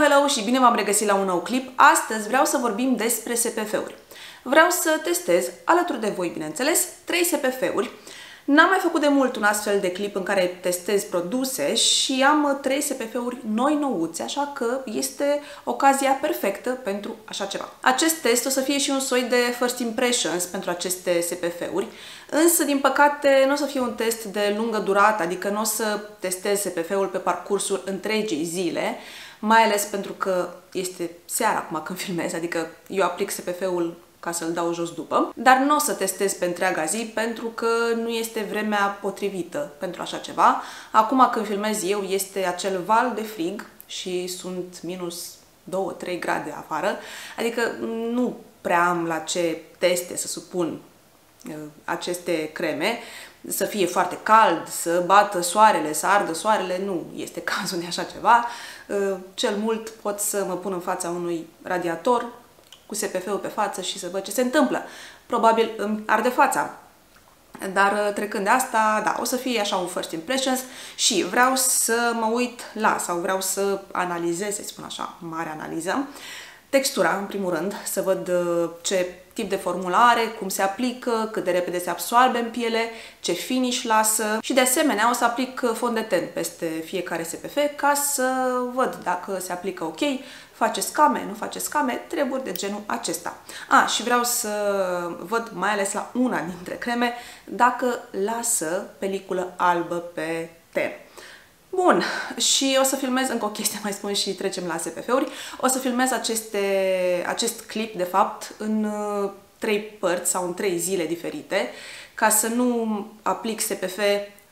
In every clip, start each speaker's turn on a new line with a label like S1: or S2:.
S1: hello și bine v-am regăsit la un nou clip. Astăzi vreau să vorbim despre SPF-uri. Vreau să testez, alături de voi, bineînțeles, 3 SPF-uri. N-am mai făcut de mult un astfel de clip în care testez produse și am 3 SPF-uri noi-nouțe, așa că este ocazia perfectă pentru așa ceva. Acest test o să fie și un soi de first impressions pentru aceste SPF-uri, însă, din păcate, nu o să fie un test de lungă durată, adică nu o să testez SPF-ul pe parcursul întregii zile, mai ales pentru că este seara acum când filmez, adică eu aplic SPF-ul ca să-l dau jos după, dar nu o să testez pe întreaga zi pentru că nu este vremea potrivită pentru așa ceva. Acum când filmez eu este acel val de frig și sunt minus 2-3 grade afară, adică nu prea am la ce teste să supun aceste creme, să fie foarte cald, să bată soarele, să ardă soarele, nu este cazul de așa ceva. Cel mult pot să mă pun în fața unui radiator cu SPF-ul pe față și să văd ce se întâmplă. Probabil îmi arde fața. Dar trecând de asta, da, o să fie așa un first impressions și vreau să mă uit la, sau vreau să analizez, să spun așa, mare analiză, textura, în primul rând, să văd ce tip de formulă are, cum se aplică, cât de repede se absoarbe în piele, ce finish lasă și de asemenea o să aplic fond de ten peste fiecare SPF ca să văd dacă se aplică ok, face scame, nu face scame, treburi de genul acesta. Și vreau să văd mai ales la una dintre creme dacă lasă peliculă albă pe ten. Bun, și o să filmez încă o chestie, mai spun și trecem la SPF-uri. O să filmez acest clip, de fapt, în 3 părți sau în 3 zile diferite, ca să nu aplic SPF,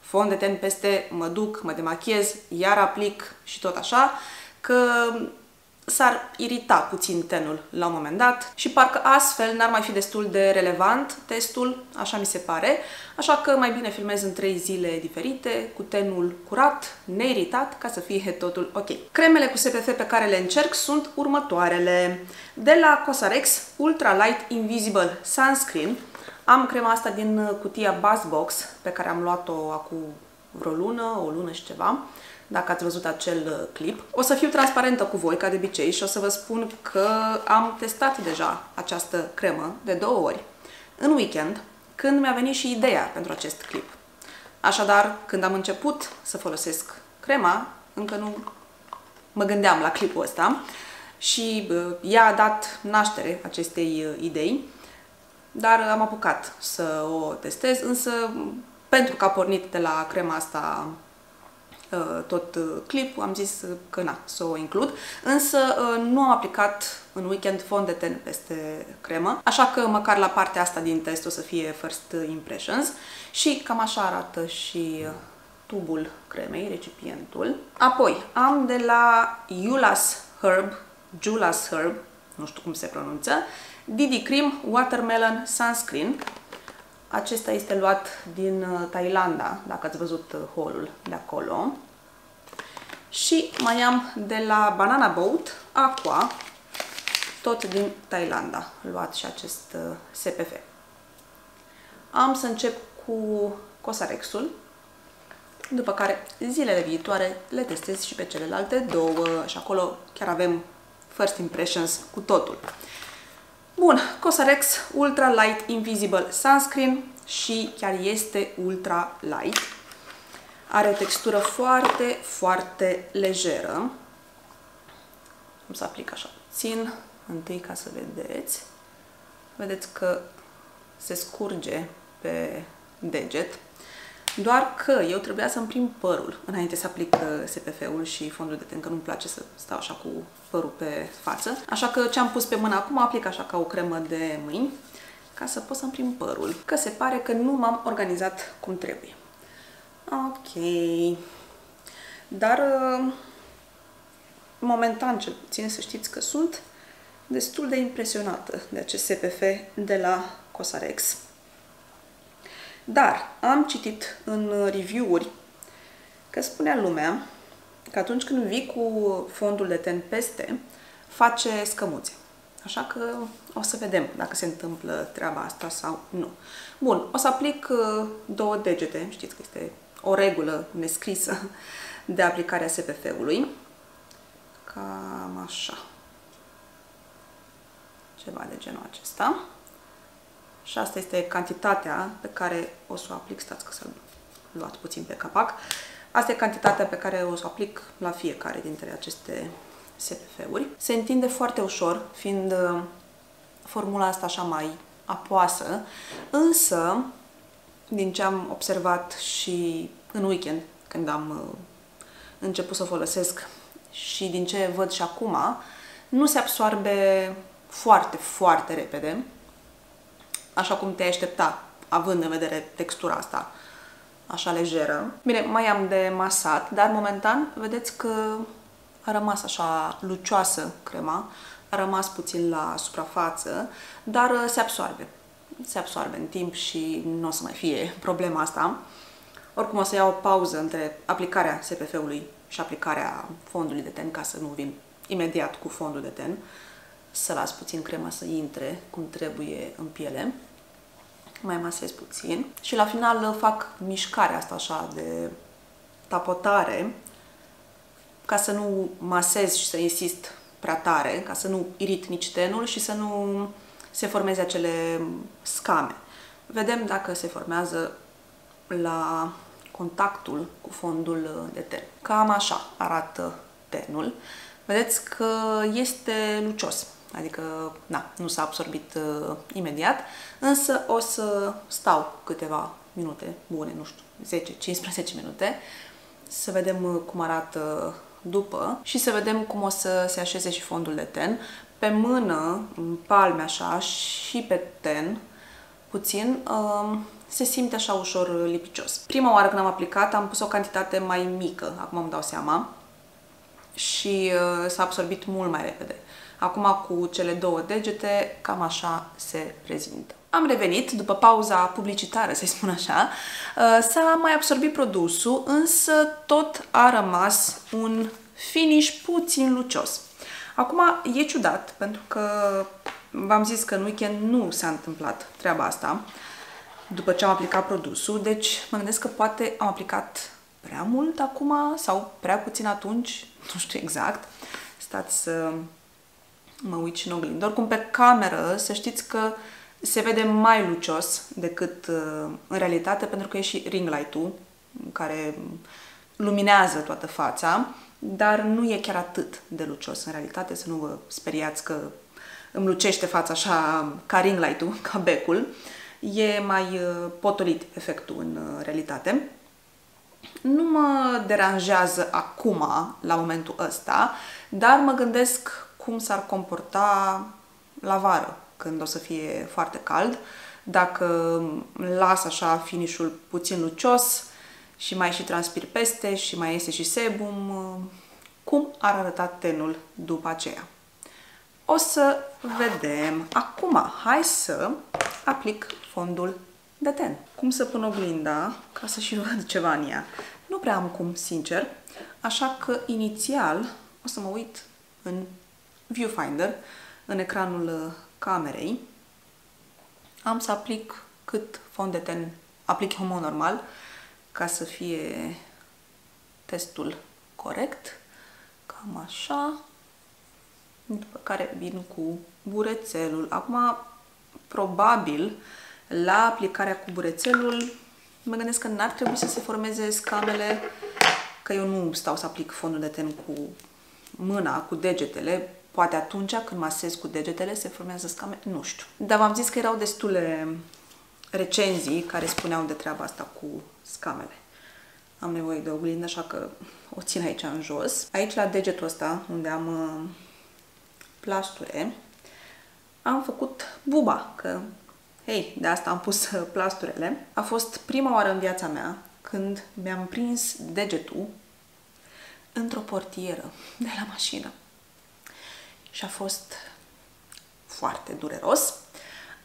S1: fond de ten peste, mă duc, mă demachiez, iar aplic și tot așa, că s-ar irita puțin tenul la un moment dat și parcă astfel n-ar mai fi destul de relevant testul, așa mi se pare, așa că mai bine filmez în 3 zile diferite, cu tenul curat, neiritat, ca să fie totul ok. Cremele cu SPF pe care le încerc sunt următoarele. De la Cosrx Ultra Light Invisible Sunscreen, am crema asta din cutia Buzzbox, pe care am luat-o acum vreo lună, o lună și ceva, dacă ați văzut acel clip. O să fiu transparentă cu voi, ca de obicei, și o să vă spun că am testat deja această cremă de 2 ori în weekend, când mi-a venit și ideea pentru acest clip. Așadar, când am început să folosesc crema, încă nu mă gândeam la clipul ăsta și ea a dat naștere acestei idei, dar am apucat să o testez, însă pentru că a pornit de la crema asta tot clipul, am zis că na, să o includ, însă nu am aplicat în weekend fond de ten peste cremă, așa că măcar la partea asta din test o să fie first impressions și cam așa arată și tubul cremei, recipientul. Apoi am de la Julas Herb, nu știu cum se pronunță, DD Cream Watermelon Sunscreen. Acesta este luat din Thailanda, dacă ați văzut haul-ul de acolo. Și mai am de la Banana Boat Aqua, tot din Thailanda, luat și acest SPF. Am să încep cu Cosrx-ul, după care zilele viitoare le testez și pe celelalte 2 și acolo chiar avem first impressions cu totul. Bun, Cosrx Ultra Light Invisible Sunscreen și chiar este ultra light. Are o textură foarte, foarte lejeră. Am să aplic așa puțin, întâi ca să vedeți. Vedeți că se scurge pe deget. Doar că eu trebuia să-mi prind părul înainte să aplic SPF-ul și fondul de ten, că nu-mi place să stau așa cu părul pe față. Așa că ce am pus pe mână acum, aplic așa ca o cremă de mâini, ca să pot să-mi prind părul, că se pare că nu m-am organizat cum trebuie. Ok. Dar momentan, cel puțin, să știți că sunt destul de impresionată de acest SPF de la Cosrx. Dar am citit în review-uri că spunea lumea că atunci când vii cu fondul de ten peste, face scămuțe. Așa că o să vedem dacă se întâmplă treaba asta sau nu. Bun, o să aplic 2 degete, știți că este o regulă nescrisă de aplicare a SPF-ului. Cam așa. Ceva de genul acesta. Și asta este cantitatea pe care o să o aplic. Stați că să-l luat puțin pe capac. Asta e cantitatea pe care o să o aplic la fiecare dintre aceste SPF-uri. Se întinde foarte ușor, fiind formula asta așa mai apoasă, însă, din ce am observat și în weekend, când am început să folosesc și din ce văd și acum, nu se absorbe foarte, foarte repede, așa cum te-ai aștepta, având în vedere textura asta așa lejeră. Bine, mai am de masat, dar momentan vedeți că a rămas așa lucioasă crema, a rămas puțin la suprafață, dar se absorbe. Se absorbe în timp și nu o să mai fie problema asta. Oricum o să iau o pauză între aplicarea SPF-ului și aplicarea fondului de ten, ca să nu vin imediat cu fondul de ten, să las puțin crema să intre cum trebuie în piele. Mai masez puțin și la final fac mișcarea asta așa de tapotare, ca să nu masez și să insist prea tare, ca să nu irit nici tenul și să nu se formeze acele scame. Vedem dacă se formează la contactul cu fondul de ten. Cam așa arată tenul. Vedeți că este lucios, adică nu s-a absorbit imediat, însă o să stau câteva minute bune, nu știu, 10-15 minute, să vedem cum arată după și să vedem cum o să se așeze și fondul de ten. Pe mână, în palme așa și pe ten, puțin, se simte așa ușor lipicios. Prima oară când am aplicat am pus o cantitate mai mică, acum îmi dau seama, și s-a absorbit mult mai repede. Acum cu cele două degete, cam așa se prezintă. Am revenit, după pauza publicitară, să-i spun așa, s-a mai absorbit produsul, însă tot a rămas un finish puțin lucios. Acum e ciudat, pentru că v-am zis că în weekend nu s-a întâmplat treaba asta, după ce am aplicat produsul, deci mă gândesc că poate am aplicat prea mult acum sau prea puțin atunci, nu știu exact. Stați să mă uit și în oglindă. Oricum, pe cameră, să știți că se vede mai lucios decât în realitate, pentru că e și ring light-ul care luminează toată fața, dar nu e chiar atât de lucios în realitate, să nu vă speriați că îmi lucește fața așa ca ring light-ul, ca becul. E mai potolit efectul în realitate. Nu mă deranjează acum, la momentul ăsta, dar mă gândesc cum s-ar comporta la vară, când o să fie foarte cald. Dacă las așa finish-ul puțin lucios și mai și transpir peste și mai iese și sebum, cum ar arăta tenul după aceea. O să vedem. Acum, hai să aplic fondul de ten. Cum să pun oglinda ca să și văd ceva în ea? Nu prea am cum, sincer, așa că inițial o să mă uit în viewfinder, în ecranul camerei. Am să aplic cât fond de ten aplic eu în mod normal, ca să fie testul corect. Cam așa. După care vin cu burețelul. Acum, probabil, la aplicarea cu burețelul, mă gândesc că n-ar trebui să se formeze scamele, că eu nu stau să aplic fondul de ten cu mâna, cu degetele. Poate atunci când masez cu degetele se formează scame, nu știu. Dar v-am zis că erau destule recenzii care spuneau de treaba asta cu scamele. Am nevoie de oglindă, așa că o țin aici în jos. Aici la degetul ăsta, unde am plasture, am făcut buba, că, hei, de asta am pus plasturele. A fost prima oară în viața mea când mi-am prins degetul într-o portieră de la mașină. Și a fost foarte dureros.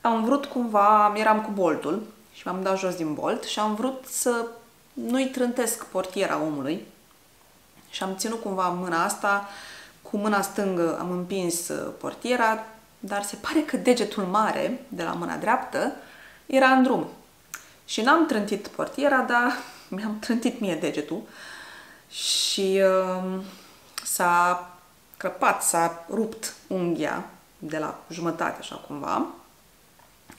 S1: Am vrut cumva, eram cu boltul și m-am dat jos din bolt și am vrut să nu-i trântesc portiera omului și am ținut cumva mâna asta, cu mâna stângă am împins portiera, dar se pare că degetul mare de la mâna dreaptă era în drum. Și n-am trântit portiera, dar mi-am trântit mie degetul și s-a crăpat, s-a rupt unghia de la jumătate, așa cumva.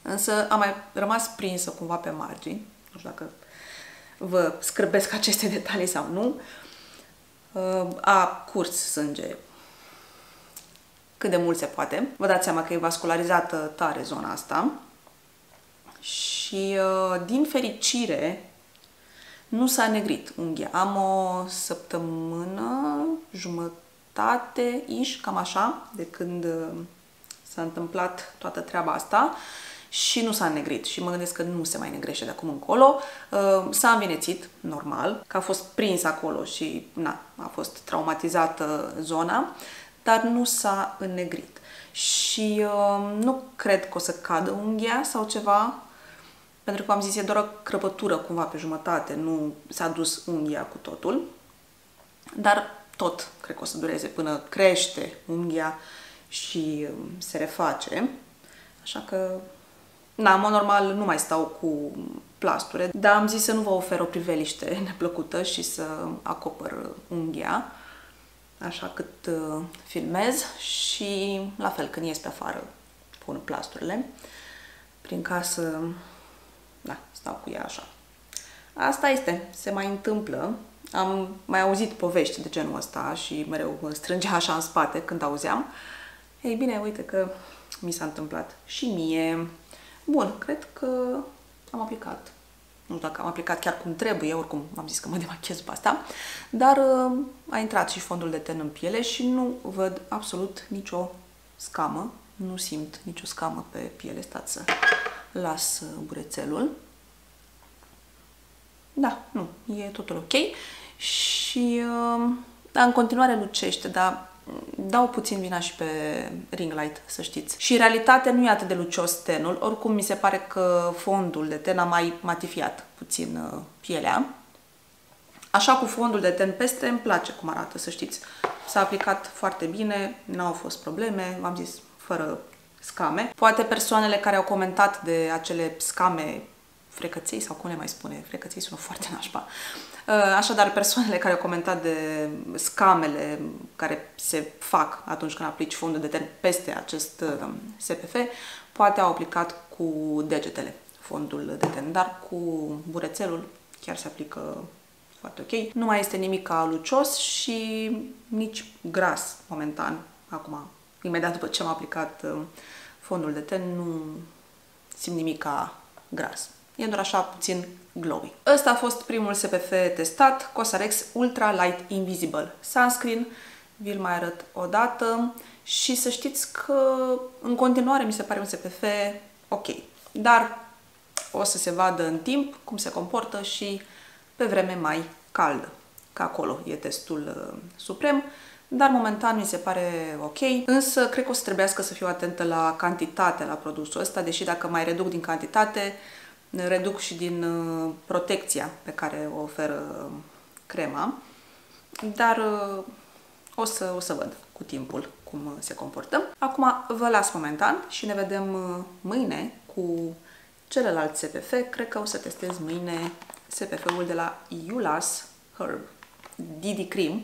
S1: Însă am mai rămas prinsă cumva pe margini. Nu știu dacă vă scârbesc aceste detalii sau nu. A curs sânge cât de mult se poate. Vă dați seama că e vascularizată tare zona asta. Și din fericire nu s-a negrit unghia. Am o săptămână, jumătate-ish, cam așa, de când s-a întâmplat toată treaba asta și nu s-a negrit. Și mă gândesc că nu se mai negrește de acum încolo. S-a învinețit, normal, că a fost prins acolo și na, a fost traumatizată zona, dar nu s-a înnegrit. Și nu cred că o să cadă unghia sau ceva, pentru că am zis, e doar o crăpătură cumva pe jumătate, nu s-a dus unghia cu totul. Dar tot cred că o să dureze până crește unghia și se reface. Așa că, na, în mod normal nu mai stau cu plasture, dar am zis să nu vă ofer o priveliște neplăcută și să acopăr unghia, așa cât filmez și la fel când ies pe afară pun plasturile. Prin casă, da, stau cu ea așa. Asta este, se mai întâmplă. Am mai auzit povești de genul ăsta și mereu mă strângea așa în spate când auzeam. Ei bine, uite că mi s-a întâmplat și mie. Bun, cred că am aplicat. Nu știu dacă am aplicat chiar cum trebuie, oricum am zis că mă demachez după asta, dar a intrat și fondul de ten în piele și nu văd absolut nicio scamă. Nu simt nicio scamă pe piele. Stați să las burețelul. Da, nu, e totul ok. Și da, în continuare lucește, dar dau puțin vina și pe ring light, să știți. Și în realitate nu e atât de lucios tenul, oricum mi se pare că fondul de ten a mai matifiat puțin pielea. Așa cu fondul de ten peste îmi place cum arată, să știți. S-a aplicat foarte bine, nu au fost probleme, v-am zis, fără scame. Poate persoanele care au comentat de acele scame, frecăței sau cum le mai spune, frecăței sună foarte nașpa. Așadar, persoanele care au comentat de scamele care se fac atunci când aplici fondul de ten peste acest SPF, poate au aplicat cu degetele fondul de ten, dar cu burețelul chiar se aplică foarte ok. Nu mai este nimic lucios și nici gras momentan. Acum, imediat după ce am aplicat fondul de ten, nu simt nimic gras. E doar așa puțin glowy. Ăsta a fost primul SPF testat, Cosrx Ultra Light Invisible Sunscreen. Vi-l mai arăt o dată și să știți că în continuare mi se pare un SPF ok. Dar o să se vadă în timp cum se comportă și pe vreme mai caldă. Că acolo e testul suprem. Dar momentan mi se pare ok, însă cred că o să trebuiască să fiu atentă la cantitate la produsul ăsta, deși dacă mai reduc din cantitate, reduc și din protecția pe care o oferă crema, dar o să văd cu timpul cum se comportă. Acum vă las momentan și ne vedem mâine cu celălalt SPF. Cred că o să testez mâine SPF-ul de la Eulas Herb DD Cream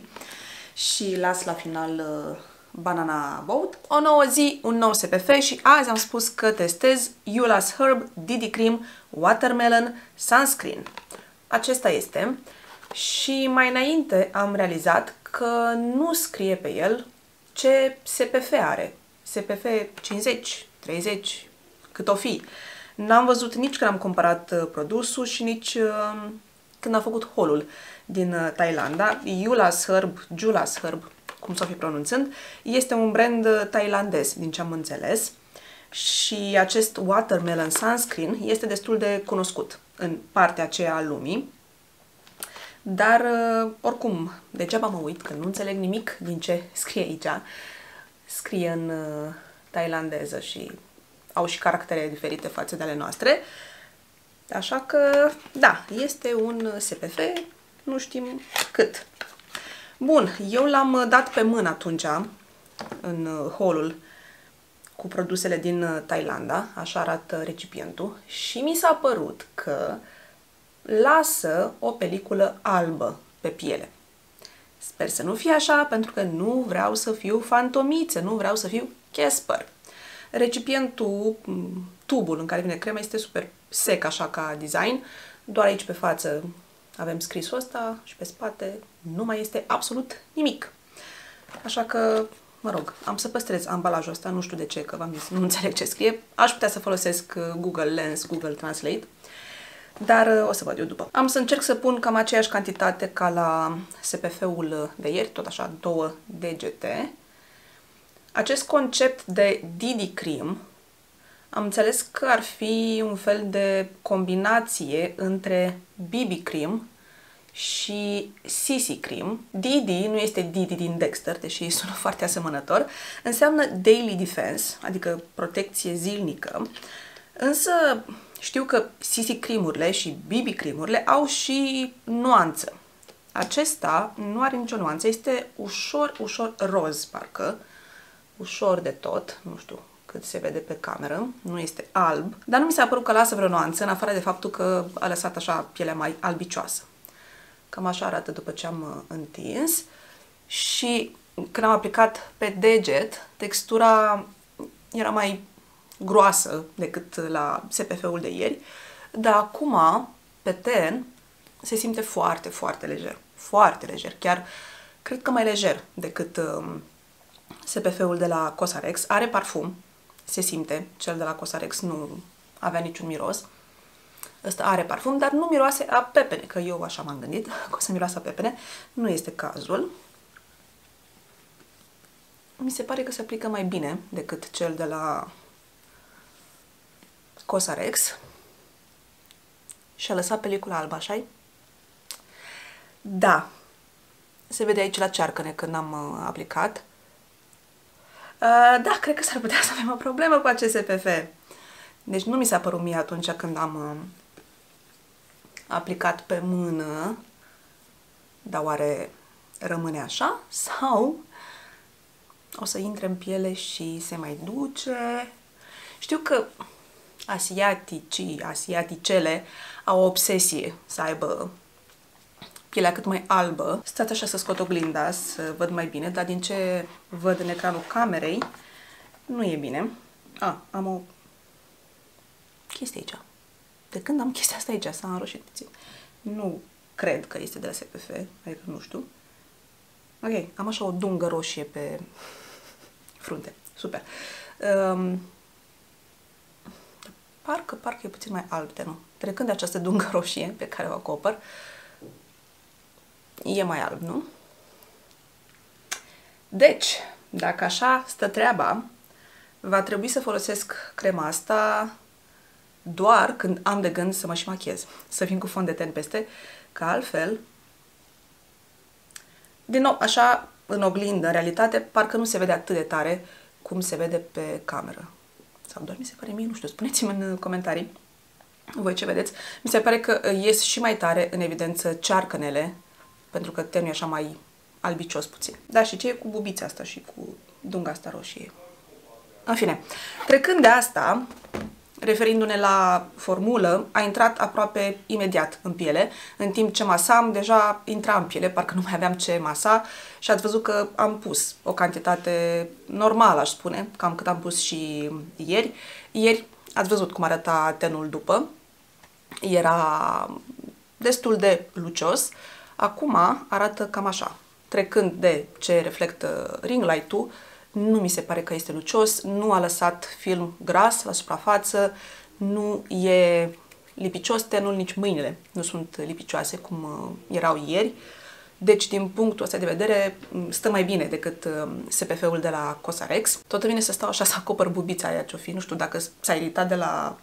S1: și las la final Banana Boat. O nouă zi, un nou SPF și azi am spus că testez Eulas Herb DD Cream Watermelon Sunscreen. Acesta este și mai înainte am realizat că nu scrie pe el ce SPF are. SPF 50, 30, cât o fi. N-am văzut nici când am cumpărat produsul și nici când am făcut haul-ul din Thailanda. Eulas Herb, Julas Herb, cum să o fi pronunțând, este un brand thailandez, din ce am înțeles. Și acest Watermelon Sunscreen este destul de cunoscut în partea aceea a lumii. Dar, oricum, degeaba mă uit, că nu înțeleg nimic din ce scrie aici. Scrie în thailandeză și au și caractere diferite față de ale noastre. Așa că, da, este un SPF, nu știm cât. Bun, eu l-am dat pe mână atunci, în haul-ul cu produsele din Thailanda, așa arată recipientul, și mi s-a părut că lasă o peliculă albă pe piele. Sper să nu fie așa, pentru că nu vreau să fiu fantomiță, nu vreau să fiu Casper. Recipientul, tubul în care vine crema este super sec așa ca design, doar aici pe față avem scrisul ăsta și pe spate nu mai este absolut nimic. Așa că, mă rog, am să păstrez ambalajul ăsta, nu știu de ce, că v-am zis, nu înțeleg ce scrie. Aș putea să folosesc Google Lens, Google Translate, dar o să văd eu după. Am să încerc să pun cam aceeași cantitate ca la SPF-ul de ieri, tot așa 2 degete. Acest concept de DD Cream, am înțeles că ar fi un fel de combinație între BB Cream și CC Cream. DD nu este DD din Dexter, deși sună foarte asemănător, înseamnă Daily Defense, adică protecție zilnică, însă știu că CC Cream-urile și BB Cream-urile au și nuanță. Acesta nu are nicio nuanță, este ușor roz, parcă, ușor de tot, nu știu cât se vede pe cameră, nu este alb, dar nu mi s-a părut că lasă vreo nuanță, în afară de faptul că a lăsat așa pielea mai albicioasă. Cam așa arată după ce am întins și când am aplicat pe deget, textura era mai groasă decât la SPF-ul de ieri, dar acum, pe ten, se simte foarte lejer. Foarte lejer, chiar cred că mai lejer decât SPF-ul de la Cosrx. Are parfum, se simte, cel de la Cosrx nu avea niciun miros. Ăsta are parfum, dar nu miroase a pepene, că eu așa m-am gândit, că o să miroase a pepene. Nu este cazul. Mi se pare că se aplică mai bine decât cel de la Cosrx. Și a lăsat pelicula albă, așa-i? Da. Se vede aici la cearcăne când am aplicat. Da, cred că s-ar putea să avem o problemă cu acest SPF. Deci nu mi s-a părut mie atunci când am aplicat pe mână, dar oare rămâne așa? Sau o să intre în piele și se mai duce? Știu că asiaticele au o obsesie să aibă pielea cât mai albă. Stați așa să scot oglinda să văd mai bine, dar din ce văd în ecranul camerei, nu e bine. Am o chestie aici. De când am chestia asta aici, s-a înroșit puțin. Nu cred că este de la SPF, adică nu știu. Ok, am așa o dungă roșie pe frunte. Super. Parcă e puțin mai alb de nu. Trecând de această dungă roșie pe care o acopăr, e mai alb, nu? Deci, dacă așa stă treaba, va trebui să folosesc crema asta doar când am de gând să mă și machiez. Să vin cu fond de ten peste, că altfel, din nou, așa, în oglindă, în realitate, parcă nu se vede atât de tare cum se vede pe cameră. Sau doar mi se pare mie, nu știu, spuneți-mi în comentarii voi ce vedeți. Mi se pare că ies și mai tare în evidență cearcănele, pentru că tenul e așa mai albicios puțin. Da, și ce e cu bubița asta și cu dunga asta roșie? În fine, trecând de asta, referindu-ne la formulă, a intrat aproape imediat în piele. În timp ce masam, deja intra în piele, parcă nu mai aveam ce masa și ați văzut că am pus o cantitate normală, aș spune, cam cât am pus și ieri. Ieri ați văzut cum arăta tenul după. Era destul de lucios. Acum arată cam așa. Trecând de ce reflectă ring light-ul, nu mi se pare că este lucios, nu a lăsat film gras la suprafață, nu e lipicios tenul, nici mâinile nu sunt lipicioase cum erau ieri. Deci, din punctul ăsta de vedere, stă mai bine decât SPF-ul de la Cosrx. Tot vine să stau așa să acopăr bubița aia ce-o fi. Nu știu dacă s-a iritat de la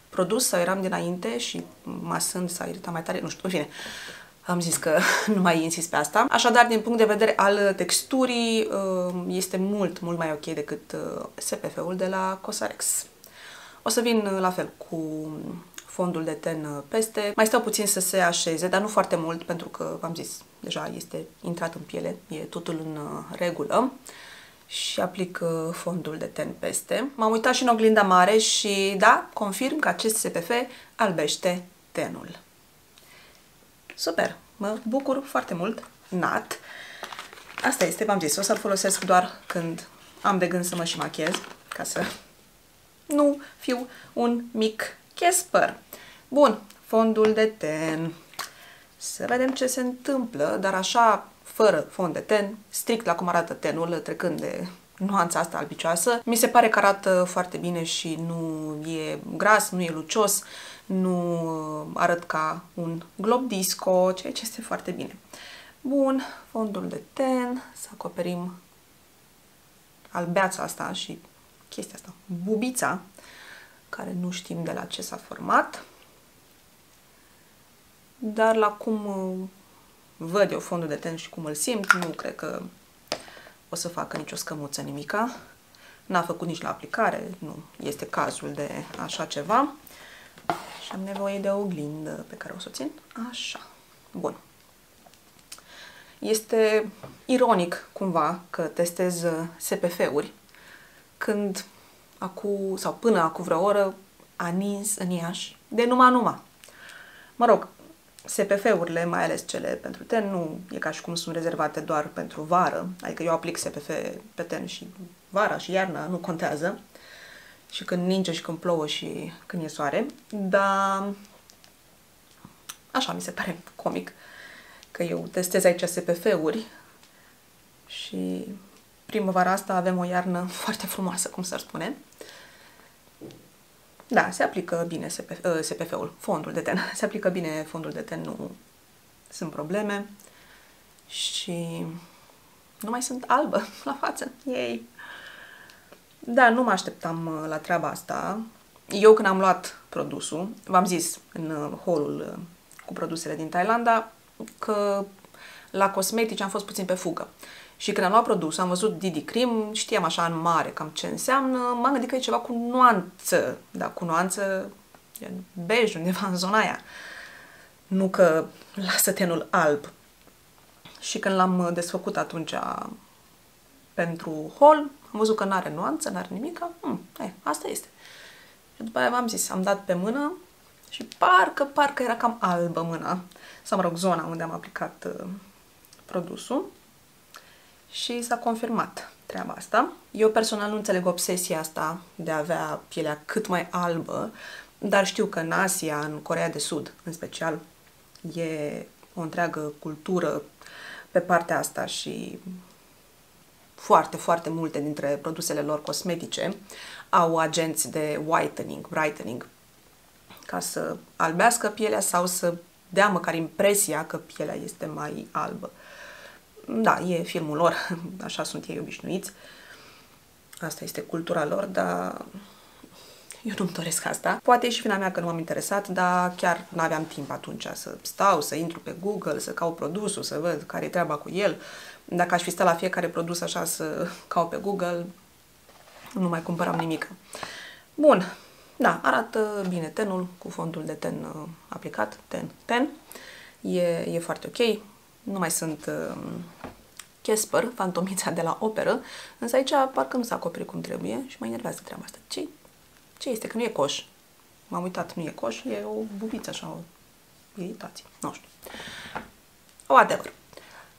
S1: produs sau eram dinainte și masând s-a iritat mai tare, nu știu, în fine. Am zis că nu mai insist pe asta. Așadar, din punct de vedere al texturii, este mult mai ok decât SPF-ul de la Cosrx. O să vin la fel cu fondul de ten peste. Mai stau puțin să se așeze, dar nu foarte mult, pentru că, v-am zis, deja este intrat în piele, e totul în regulă. Și aplic fondul de ten peste. M-am uitat și în oglinda mare și, da, confirm că acest SPF albește tenul. Super! Mă bucur foarte mult. Nat. asta este, v-am zis, o să-l folosesc doar când am de gând să mă și machiez, ca să nu fiu un mic Casper. Bun, fondul de ten. Să vedem ce se întâmplă, dar așa, fără fond de ten, strict la cum arată tenul, trecând de nuanța asta albicioasă. Mi se pare că arată foarte bine și nu e gras, nu e lucios, nu arăt ca un glob disco, ceea ce este foarte bine. Bun, fondul de ten, să acoperim albeața asta și chestia asta, bubița, care nu știm de la ce s-a format. Dar la cum văd eu fondul de ten și cum îl simt, nu cred că o să facă nicio scămuță, nimica. N-a făcut nici la aplicare, nu este cazul de așa ceva. Și am nevoie de o oglindă pe care o să o țin așa. Bun. Este ironic cumva că testez SPF-uri când până acum vreo oră a nins în Iași de numai. Mă rog, SPF-urile, mai ales cele pentru ten, nu e ca și cum sunt rezervate doar pentru vară. Adică eu aplic SPF pe ten și vara și iarna, nu contează. Și când ninge și când plouă și când e soare. Dar așa mi se pare comic că eu testez aici SPF-uri și primăvara asta avem o iarnă foarte frumoasă, cum s-ar spune. Da, se aplică bine SPF-ul, fondul de ten. Se aplică bine fondul de ten, nu sunt probleme. Și nu mai sunt albă la față. Yay! Da, nu mă așteptam la treaba asta. Eu când am luat produsul, v-am zis în haul cu produsele din Thailanda că la cosmetici am fost puțin pe fugă. Și când am luat produsul, am văzut Didi Cream, știam așa în mare cam ce înseamnă, m-am gândit că e ceva cu nuanță, dar cu nuanță bej, undeva în zona aia. Nu că lasă tenul alb. Și când l-am desfăcut atunci pentru haul, am văzut că n-are nuanță, n-are nimic. Asta este. Și după aia v-am zis, am dat pe mână și parcă era cam albă mâna. Sau, mă rog, zona unde am aplicat produsul. Și s-a confirmat treaba asta. Eu personal nu înțeleg obsesia asta de a avea pielea cât mai albă, dar știu că în Asia, în Coreea de Sud în special, e o întreagă cultură pe partea asta și foarte multe dintre produsele lor cosmetice au agenți de whitening, brightening, ca să albească pielea sau să dea măcar impresia că pielea este mai albă. Da, e filmul lor, așa sunt ei obișnuiți. Asta este cultura lor, dar eu nu-mi doresc asta. Poate e și vina mea că nu m-am interesat, dar chiar n-aveam timp atunci să stau, să intru pe Google, să caut produsul, să văd care e treaba cu el. Dacă aș fi stat la fiecare produs așa să caut pe Google, nu mai cumpăram nimic. Bun, da, arată bine tenul cu fondul de ten aplicat, ten. E foarte ok. Nu mai sunt Casper, fantomița de la operă, însă aici parcă nu s-a acoperit cum trebuie și mă enervează treaba asta. Ce este? Că nu e coș. M-am uitat, nu e coș, e o bubiță așa, o iritație. Nu știu. Whatever.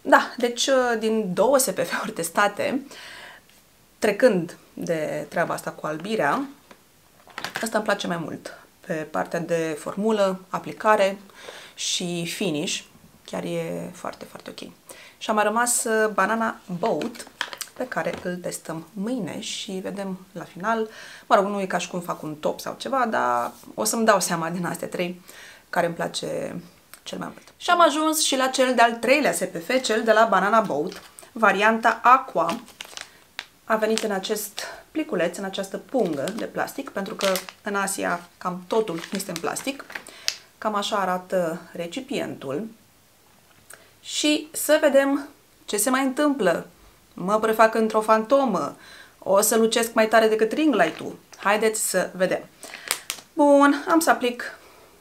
S1: Da, deci din 2 SPF-uri testate, trecând de treaba asta cu albirea, asta îmi place mai mult. Pe partea de formulă, aplicare și finish, chiar e foarte ok. Și a mai rămas Banana Boat, pe care îl testăm mâine și vedem la final. Mă rog, nu e ca și cum fac un top sau ceva, dar o să-mi dau seama din astea 3 care îmi place cel mai mult. Și am ajuns și la cel de-al 3-lea SPF, cel de la Banana Boat, varianta Aqua. A venit în acest pliculeț, în această pungă de plastic, pentru că în Asia cam totul este în plastic. Cam așa arată recipientul. Și să vedem ce se mai întâmplă. Mă prefac într-o fantomă. O să lucesc mai tare decât ring light-ul. Haideți să vedem. Bun, am să aplic,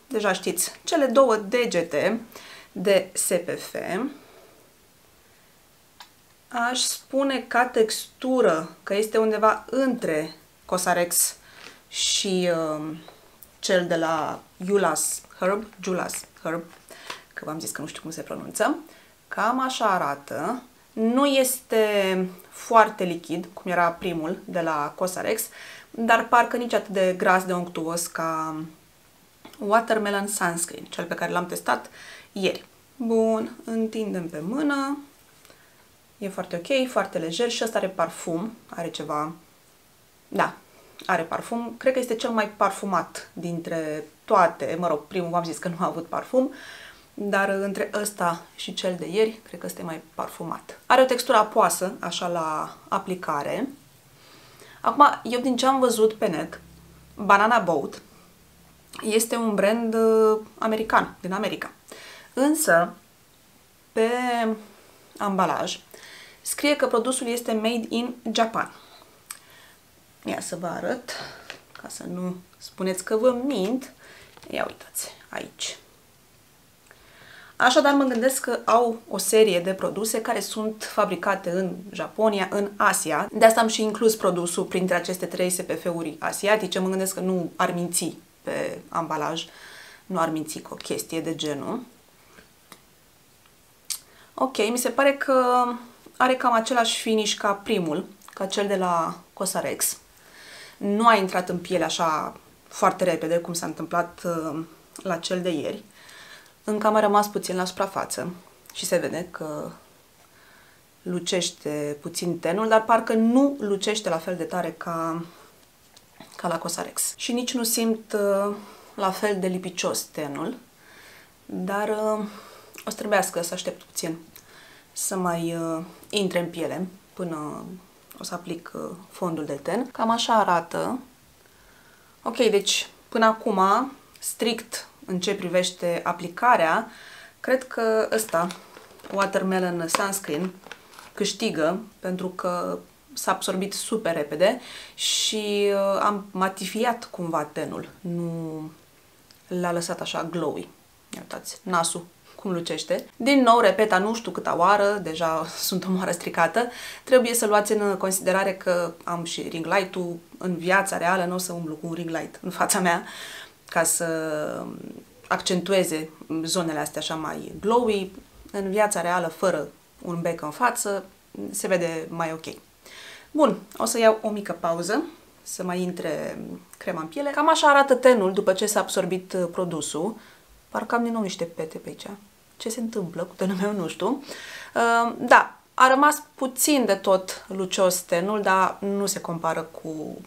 S1: deja știți, cele 2 degete de SPF. Aș spune ca textură că este undeva între Cosrx și cel de la Julas Herb, că v-am zis că nu știu cum se pronunță. Cam așa arată. Nu este foarte lichid, cum era primul de la Cosrx, dar parcă nici atât de gras de unctuos ca Watermelon Sunscreen, cel pe care l-am testat ieri. Bun, întindem pe mână. E foarte ok, foarte lejer și ăsta are parfum, are ceva... Da, are parfum. Cred că este cel mai parfumat dintre toate. Mă rog, primul v-am zis că nu a avut parfum, dar între ăsta și cel de ieri, cred că este mai parfumat. Are o textură apoasă, așa la aplicare. Acum, eu din ce am văzut pe net, Banana Boat este un brand american, din America. Însă, pe ambalaj, scrie că produsul este made in Japan. Ia să vă arăt, ca să nu spuneți că vă mint. Ia uitați, aici. Așadar, mă gândesc că au o serie de produse care sunt fabricate în Japonia, în Asia. De asta am și inclus produsul printre aceste 3 SPF-uri asiatice. Mă gândesc că nu ar minți pe ambalaj, nu ar minți cu o chestie de genul. Ok, mi se pare că are cam același finish ca primul, ca cel de la Cosrx. Nu a intrat în piele așa foarte repede, cum s-a întâmplat la cel de ieri. Încă a mai rămas puțin la suprafață și se vede că lucește puțin tenul, dar parcă nu lucește la fel de tare ca la Cosrx. Și nici nu simt la fel de lipicios tenul, dar o să trebuiască să aștept puțin să mai intre în piele până o să aplic fondul de ten. Cam așa arată. Ok, deci până acum, strict în ce privește aplicarea, cred că ăsta, Watermelon Sunscreen, câștigă pentru că s-a absorbit super repede și am matifiat cumva tenul. Nu l-a lăsat așa glowy. Uitați, nasul cum lucește. Din nou, repeta nu știu câta oară, deja sunt o moară stricată. Trebuie să luați în considerare că am și ring light-ul. În viața reală nu o să umblu cu un ring light în fața mea ca să accentueze zonele astea așa mai glowy. În viața reală, fără un bec în față, se vede mai ok. Bun, o să iau o mică pauză să mai intre crema în piele. Cam așa arată tenul după ce s-a absorbit produsul. Parcă am din nou niște pete pe aici. Ce se întâmplă cu tenul meu, nu știu. Da, a rămas puțin de tot lucios tenul, dar nu se compară cu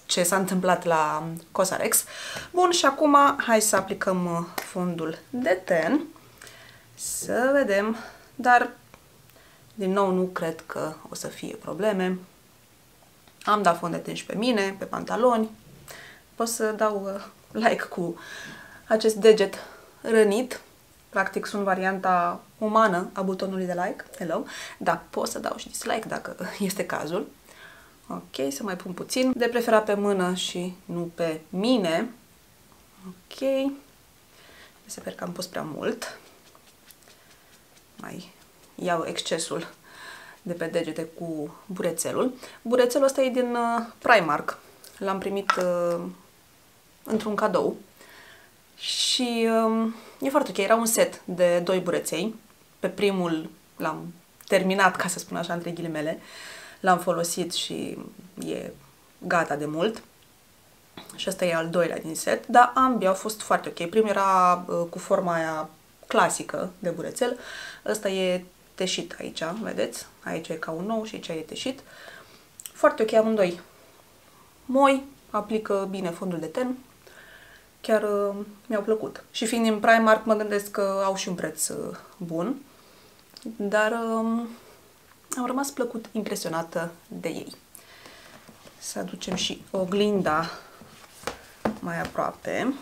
S1: ce s-a întâmplat la Cosrx. Bun, și acum hai să aplicăm fondul de ten. Să vedem, dar din nou nu cred că o să fie probleme. Am dat fond de ten și pe mine, pe pantaloni. Pot să dau like cu acest deget rănit. Practic sunt varianta umană a butonului de like. Hello. Da, pot să dau și dislike dacă este cazul. Ok, să mai pun puțin. De preferat pe mână și nu pe mine. Ok. Mi se pare că am pus prea mult. Mai iau excesul de pe degete cu burețelul. Burețelul ăsta e din Primark. L-am primit într-un cadou. Și e foarte ok. Era un set de 2 bureței. Pe primul l-am terminat, ca să spun așa, între ghilimele. L-am folosit și e gata de mult. Și ăsta e al doilea din set. Dar ambii au fost foarte ok. Primul era cu forma aia clasică de burețel. Ăsta e teșit aici, vedeți? Aici e ca un nou și aici e teșit. Foarte ok amândoi. Moi, aplică bine fondul de ten. Chiar mi-au plăcut. Și fiind din Primark, mă gândesc că au și un preț bun. Dar am rămas plăcut impresionată de ei. Să aducem și oglinda mai aproape.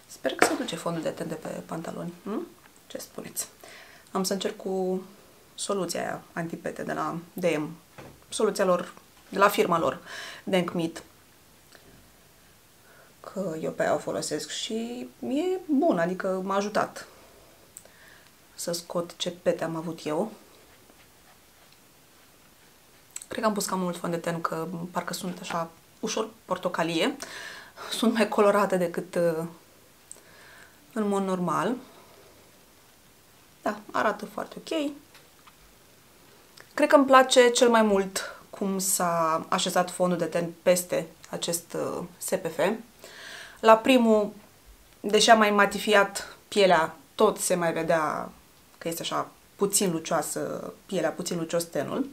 S1: Sper că se duce fondul de ten de pe pantaloni. Ce spuneți? Am să încerc cu soluția aia antipete de la DM. Soluția lor, de la firma lor, Denk Meat. Că eu pe aia o folosesc și e bun, adică m-a ajutat să scot ce pete am avut eu. Cred că am pus cam mult fond de ten, că parcă sunt așa ușor portocalie. Sunt mai colorate decât în mod normal. Da, arată foarte ok. Cred că îmi place cel mai mult cum s-a așezat fondul de ten peste acest SPF. La primul, deși am mai matifiat pielea, tot se mai vedea că este așa puțin lucioasă pielea, puțin lucios tenul.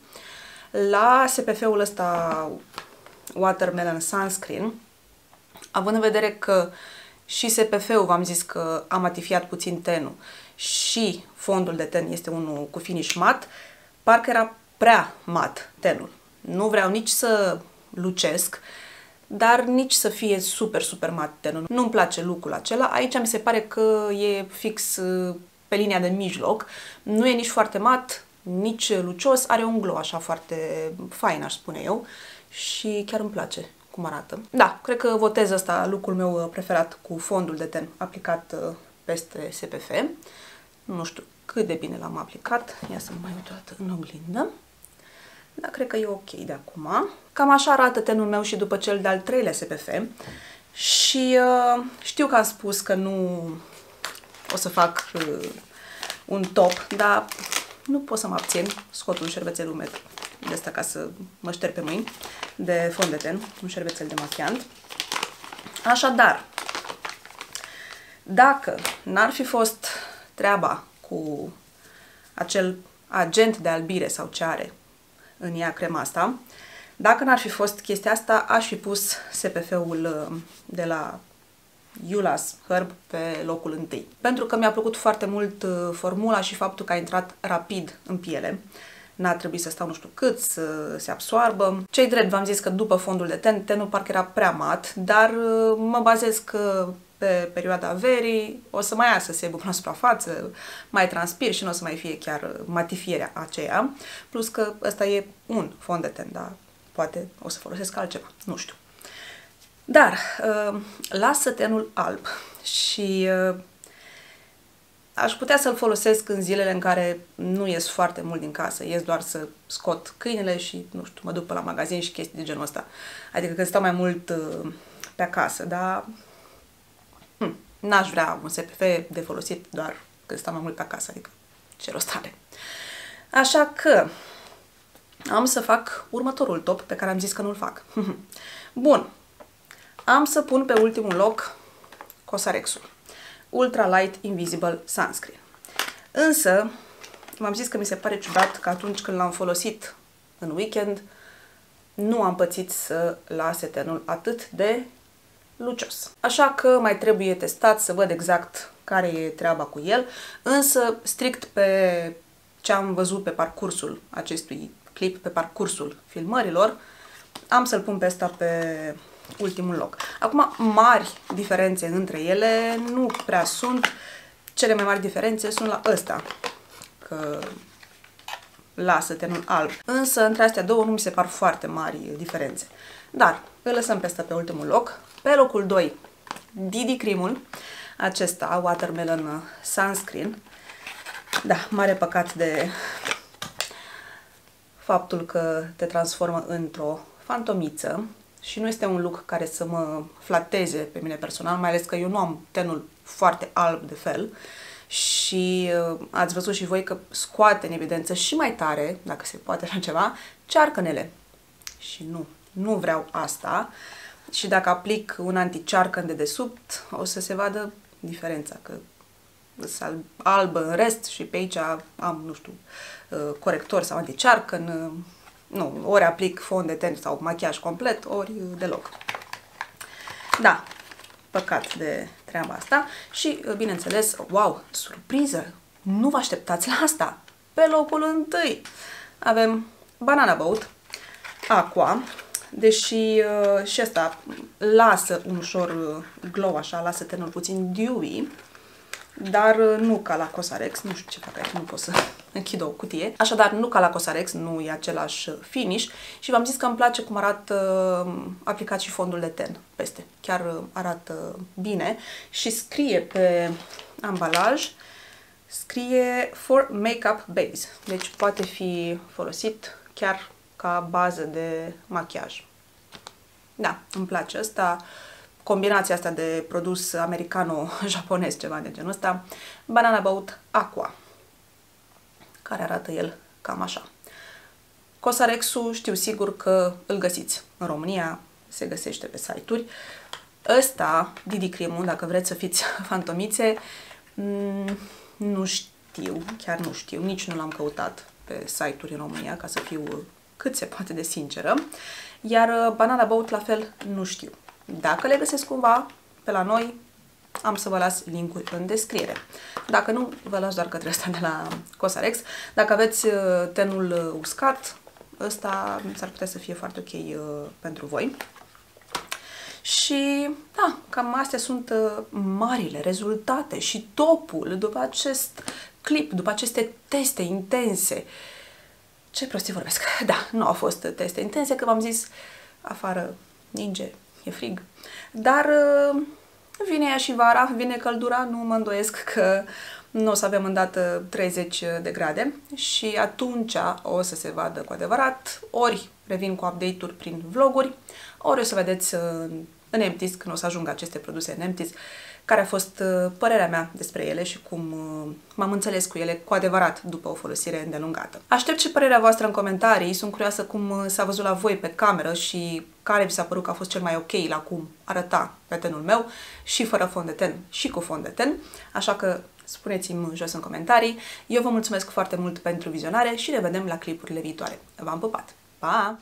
S1: La SPF-ul ăsta Watermelon Sunscreen, având în vedere că și SPF-ul, v-am zis că am matifiat puțin tenul și fondul de ten este unul cu finish mat, parcă era prea mat tenul. Nu vreau nici să lucesc, dar nici să fie super, super mat tenul. Nu-mi place look-ul acela. Aici mi se pare că e fix pe linia de mijloc. Nu e nici foarte mat, nici lucios. Are un glow așa foarte fain, aș spune eu. Și chiar îmi place cum arată. Da, cred că votez ăsta look-ul meu preferat cu fondul de ten aplicat peste SPF. Nu știu cât de bine l-am aplicat. Ia să mă mai uit o dată în oglindă. Dar cred că e ok de acum. Cam așa arată tenul meu și după cel de-al treilea SPF. Și știu că am spus că nu o să fac un top, dar nu pot să mă abțin. Scot un șervețel umed de asta ca să mă șterg pe mâini de fond de ten, un șervețel de machiant. Așadar, dacă n-ar fi fost treaba cu acel agent de albire sau ce are în ea crema asta, dacă n-ar fi fost chestia asta, aș fi pus SPF-ul de la Eula's Herb pe locul întâi. Pentru că mi-a plăcut foarte mult formula și faptul că a intrat rapid în piele. N-a trebuit să stau nu știu cât, să se absoarbă. Ce-i drept, v-am zis că după fondul de ten, tenul parcă era prea mat, dar mă bazez că pe perioada verii o să mai iasă sebum la suprafață, mai transpir și nu o să mai fie chiar matifierea aceea. Plus că ăsta e un fond de ten, dar poate o să folosesc altceva, nu știu. Dar lasă tenul alb și aș putea să-l folosesc în zilele în care nu ies foarte mult din casă, ies doar să scot câinele și, nu știu, mă duc pe la magazin și chestii de genul ăsta. Adică când stau mai mult pe acasă, dar n-aș vrea un SPF de folosit doar când stau mai mult pe acasă, adică ce rost are. Așa că am să fac următorul top pe care am zis că nu-l fac. Bun, am să pun pe ultimul loc Cosrx-ul Ultra Light Invisible Sunscreen. Însă, v-am zis că mi se pare ciudat că atunci când l-am folosit în weekend, nu am pățit să lase tenul atât de lucios. Așa că mai trebuie testat să văd exact care e treaba cu el, însă strict pe ce am văzut pe parcursul acestui clip, pe parcursul filmărilor, am să-l pun pe ăsta pe ultimul loc. Acum, mari diferențe între ele nu prea sunt. Cele mai mari diferențe sunt la ăsta, că lasă tenul alb. Însă, între astea două nu mi se par foarte mari diferențe. Dar îl lăsăm pe ăsta pe ultimul loc. Pe locul 2, Didi Cream-ul, acesta, Watermelon Sunscreen. Da, mare păcat de faptul că te transformă într-o fantomiță și nu este un look care să mă flateze pe mine personal, mai ales că eu nu am tenul foarte alb de fel și ați văzut și voi că scoate în evidență și mai tare, dacă se poate așa ceva, cearcănele. Și nu vreau asta. Și dacă aplic un anti-cearcăn de desubt, o să se vadă diferența, că sunt albă în rest și pe aici am, nu știu, corector sau anti-cearcăn. Nu, ori aplic fond de ten sau machiaj complet, ori deloc. Da, păcat de treaba asta. Și, bineînțeles, wow, surpriză! Nu vă așteptați la asta! Pe locul întâi avem Banana Boat Aqua, deși și asta lasă un ușor glow așa, lasă tenul puțin dewy, dar nu ca la Cosrx, nu știu ce fac aici, nu pot să închid o cutie. Așadar, nu ca la Cosrx, nu e același finish și v-am zis că îmi place cum arată aplicat și fondul de ten peste. Chiar arată bine și scrie pe ambalaj, scrie for makeup base, deci poate fi folosit chiar ca bază de machiaj. Da, îmi place asta. Combinația asta de produs americano-japonez, ceva de genul ăsta. Banana Boat Aqua, care arată el cam așa. Cosrx-ul știu sigur că îl găsiți. În România se găsește pe site-uri. Ăsta, Didi Cream-ul, dacă vreți să fiți fantomițe, nu știu, chiar nu știu, nici nu l-am căutat pe site-uri în România, ca să fiu cât se poate de sinceră. Iar Banana Boat, la fel, nu știu. Dacă le găsesc cumva pe la noi, am să vă las link-uri în descriere. Dacă nu, vă las doar către ăsta de la Cosrx. Dacă aveți tenul uscat, ăsta s-ar putea să fie foarte ok pentru voi. Și da, cam astea sunt marile rezultate și topul după acest clip, după aceste teste intense. Ce prostii vorbesc. Da, nu au fost teste intense, că v-am zis, afară ninge, e frig. Dar vine ea și vara, vine căldura, nu mă îndoiesc că nu o să avem îndată 30 de grade și atunci o să se vadă cu adevărat, ori revin cu update-uri prin vloguri, ori o să vedeți în Empties, când o să ajungă aceste produse în Empties, care a fost părerea mea despre ele și cum m-am înțeles cu ele cu adevărat după o folosire îndelungată. Aștept și părerea voastră în comentarii, sunt curioasă cum s-a văzut la voi pe cameră și care vi s-a părut că a fost cel mai ok la cum arăta pe tenul meu, și fără fond de ten și cu fond de ten, așa că spuneți-mi jos în comentarii. Eu vă mulțumesc foarte mult pentru vizionare și ne vedem la clipurile viitoare. V-am pupat! Pa!